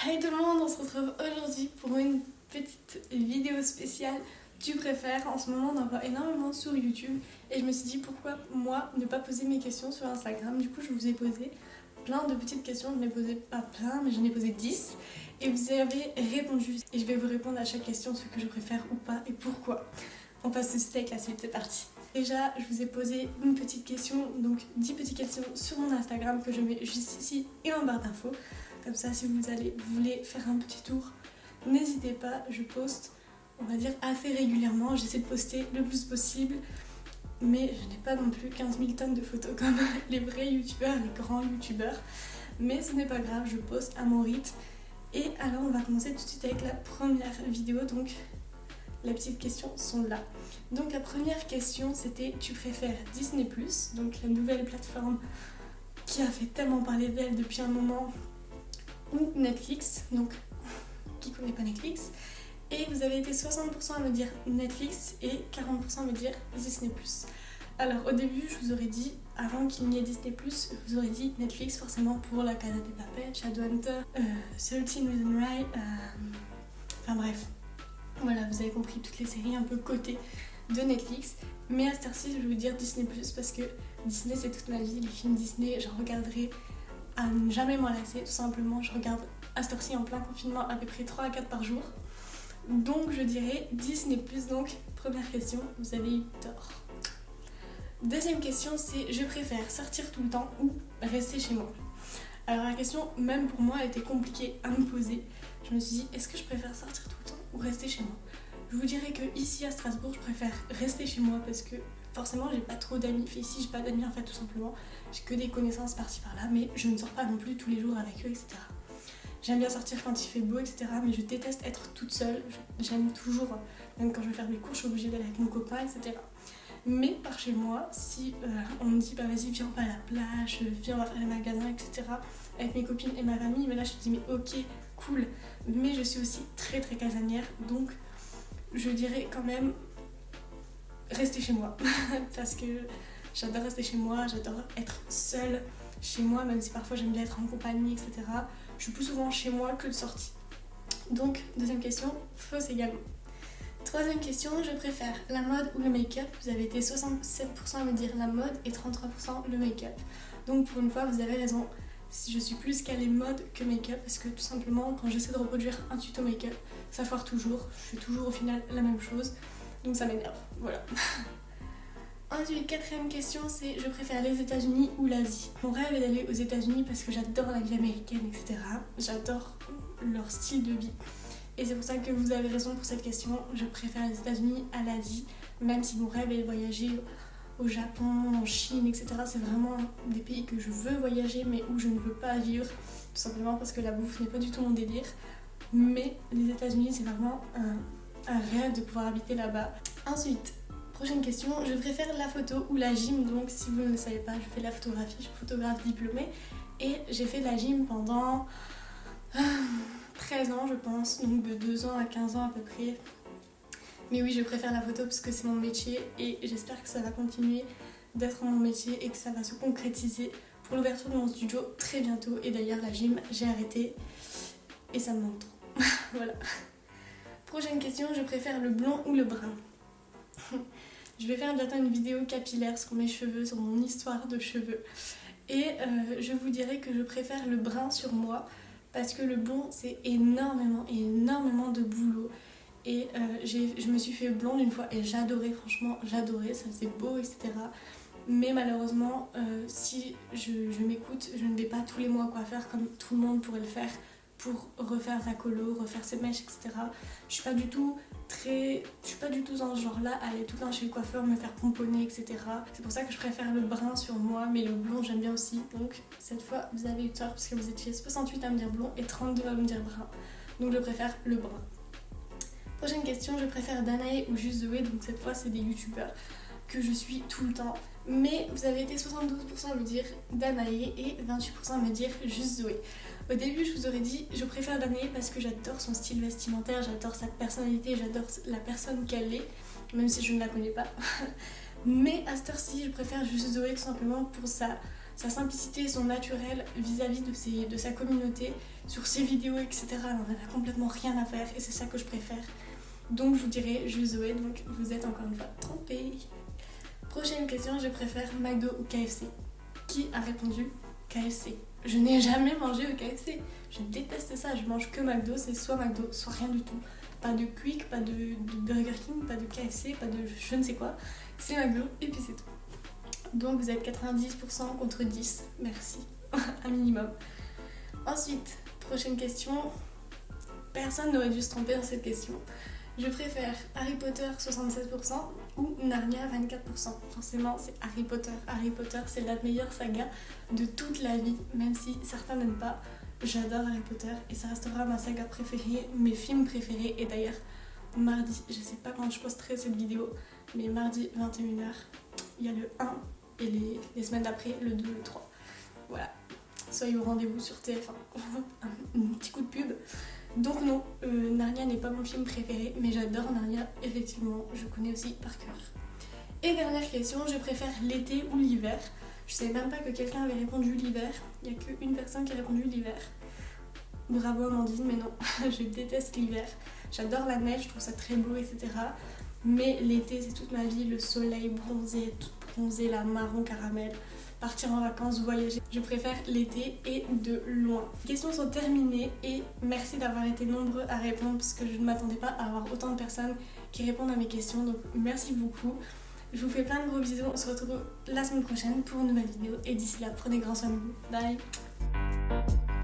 Hey tout le monde, on se retrouve aujourd'hui pour une petite vidéo spéciale Tu préfères. En ce moment on en voit énormément sur YouTube et je me suis dit pourquoi moi ne pas poser mes questions sur Instagram. Du coup je vous ai posé plein de petites questions, je n'ai posé pas plein mais j'en ai posé 10 et vous avez répondu et je vais vous répondre à chaque question ce que je préfère ou pas et pourquoi. On passe tout de suite avec la suite, c'est parti. Déjà je vous ai posé une petite question, donc 10 petites questions sur mon Instagram que je mets juste ici et en barre d'infos. Comme ça, si vous voulez faire un petit tour, n'hésitez pas, je poste, on va dire, assez régulièrement. J'essaie de poster le plus possible, mais je n'ai pas non plus 15 000 tonnes de photos comme les vrais youtubeurs, les grands youtubeurs. Mais ce n'est pas grave, je poste à mon rythme. Et alors, on va commencer tout de suite avec la première vidéo, donc les petites questions sont là. Donc la première question, c'était tu préfères Disney+, donc la nouvelle plateforme qui a fait tellement parler d'elle depuis un moment, ou Netflix, donc qui connaît pas Netflix, et vous avez été 60% à me dire Netflix et 40% à me dire Disney+. Alors au début je vous aurais dit, avant qu'il n'y ait Disney+, je vous aurais dit Netflix forcément pour La Casa de Papel, Shadowhunter, 13 Reasons Why, enfin bref, voilà vous avez compris toutes les séries un peu cotées de Netflix, mais à cette heure-ci je vais vous dire Disney+, parce que Disney c'est toute ma vie, les films Disney j'en regarderai à ne jamais m'en lasser, tout simplement. Je regarde à cette heure-ci en plein confinement à peu près 3 à 4 par jour. Donc je dirais Disney+, donc première question, vous avez eu tort. Deuxième question, c'est je préfère sortir tout le temps ou rester chez moi. Alors la question, même pour moi, a été compliquée à me poser. Je me suis dit, est-ce que je préfère sortir tout le temps ou rester chez moi? Je vous dirais que ici à Strasbourg, je préfère rester chez moi parce que forcément j'ai pas trop d'amis. Ici j'ai pas d'amis en fait, tout simplement. J'ai que des connaissances par-ci par-là, mais je ne sors pas non plus tous les jours avec eux, etc. J'aime bien sortir quand il fait beau, etc. Mais je déteste être toute seule. J'aime toujours, même quand je vais faire des cours, je suis obligée d'aller avec mon copain, etc. Mais par chez moi, si on me dit bah vas-y viens on va à la plage, viens on va faire les magasins, etc. avec mes copines et ma famille, mais là je me dis mais ok, cool. Mais je suis aussi très très casanière, donc je dirais quand même rester chez moi parce que j'adore rester chez moi, j'adore être seule chez moi, même si parfois j'aime bien être en compagnie, etc. Je suis plus souvent chez moi que de sortie. Donc, deuxième question, fausse également. Troisième question, je préfère la mode ou le make-up. Vous avez été 67% à me dire la mode et 33% le make-up. Donc pour une fois, vous avez raison. Je suis plus calée mode que make-up parce que tout simplement, quand j'essaie de reproduire un tuto make-up, ça foire toujours. Je fais toujours au final la même chose. Donc ça m'énerve. Voilà. Ensuite, quatrième question, c'est je préfère les États-Unis ou l'Asie. Mon rêve est d'aller aux États-Unis parce que j'adore la vie américaine, etc. J'adore leur style de vie. Et c'est pour ça que vous avez raison pour cette question. Je préfère les États-Unis à l'Asie, même si mon rêve est de voyager au Japon, en Chine, etc. C'est vraiment des pays que je veux voyager, mais où je ne veux pas vivre, tout simplement parce que la bouffe n'est pas du tout mon délire. Mais les États-Unis, c'est vraiment un rêve de pouvoir habiter là-bas. Ensuite, prochaine question, je préfère la photo ou la gym. Donc si vous ne le savez pas, je fais de la photographie, je suis photographe diplômée et j'ai fait de la gym pendant 13 ans je pense, donc de 2 ans à 15 ans à peu près. Mais oui, je préfère la photo parce que c'est mon métier et j'espère que ça va continuer d'être mon métier et que ça va se concrétiser pour l'ouverture de mon studio très bientôt. Et d'ailleurs la gym, j'ai arrêté et ça me manque trop. Voilà. Prochaine question, je préfère le blond ou le brun? Je vais faire bientôt une vidéo capillaire sur mes cheveux, sur mon histoire de cheveux. Et je vous dirais que je préfère le brun sur moi parce que le blond c'est énormément de boulot. Et je me suis fait blonde une fois et j'adorais, franchement j'adorais, ça faisait beau, etc. Mais malheureusement, si je m'écoute, je ne vais pas tous les mois quoi faire comme tout le monde pourrait le faire pour refaire sa colo, refaire ses mèches, etc. Je suis pas du tout dans ce genre-là, à aller tout le temps chez le coiffeur, me faire pomponner, etc. C'est pour ça que je préfère le brun sur moi, mais le blond j'aime bien aussi. Donc cette fois vous avez eu tort parce que vous étiez 68 à me dire blond et 32 à me dire brun. Donc je préfère le brun. Prochaine question, je préfère Danae ou Juste Zoé. Donc cette fois c'est des youtubeurs que je suis tout le temps. Mais vous avez été 72% à me dire Danae et 28% à me dire Juste Zoé. Au début je vous aurais dit je préfère Danae parce que j'adore son style vestimentaire, j'adore sa personnalité, j'adore la personne qu'elle est, même si je ne la connais pas. Mais à cette heure-ci je préfère Juste Zoé tout simplement pour sa simplicité et son naturel vis-à-vis de sa communauté. sur ses vidéos, etc. Elle en a complètement rien à faire et c'est ça que je préfère. Donc je vous dirais juste Zoé, donc vous êtes encore une fois trompés. Prochaine question, je préfère McDo ou KFC. Qui a répondu KFC? Je n'ai jamais mangé au KFC. Je déteste ça, je mange que McDo, c'est soit McDo, soit rien du tout. Pas de Quick, pas de Burger King, pas de KFC, pas de je ne sais quoi. C'est McDo et puis c'est tout. Donc vous êtes 90% contre 10, merci, un minimum. Ensuite, prochaine question. Personne n'aurait dû se tromper dans cette question. Je préfère Harry Potter 76% ou Narnia 24%. Forcément, c'est Harry Potter. Harry Potter, c'est la meilleure saga de toute la vie, même si certains n'aiment pas. J'adore Harry Potter et ça restera ma saga préférée, mes films préférés. Et d'ailleurs, mardi, je sais pas quand je posterai cette vidéo, mais mardi 21h, il y a le 1 et les semaines d'après, le 2, le 3. Voilà, soyez au rendez-vous sur TF1. Un petit coup de pub. Donc non, Narnia n'est pas mon film préféré, mais j'adore Narnia, effectivement, je connais aussi par cœur. Et dernière question, je préfère l'été ou l'hiver. Je savais même pas que quelqu'un avait répondu l'hiver, il n'y a qu'une personne qui a répondu l'hiver. Bravo Amandine, mais non, je déteste l'hiver. J'adore la neige, je trouve ça très beau, etc. Mais l'été, c'est toute ma vie, le soleil, bronzé, tout bronzé, la marron caramel, partir en vacances, voyager. Je préfère l'été et de loin. Les questions sont terminées et merci d'avoir été nombreux à répondre parce que je ne m'attendais pas à avoir autant de personnes qui répondent à mes questions. Donc merci beaucoup. Je vous fais plein de gros bisous. On se retrouve la semaine prochaine pour une nouvelle vidéo et d'ici là, prenez grand soin de vous. Bye!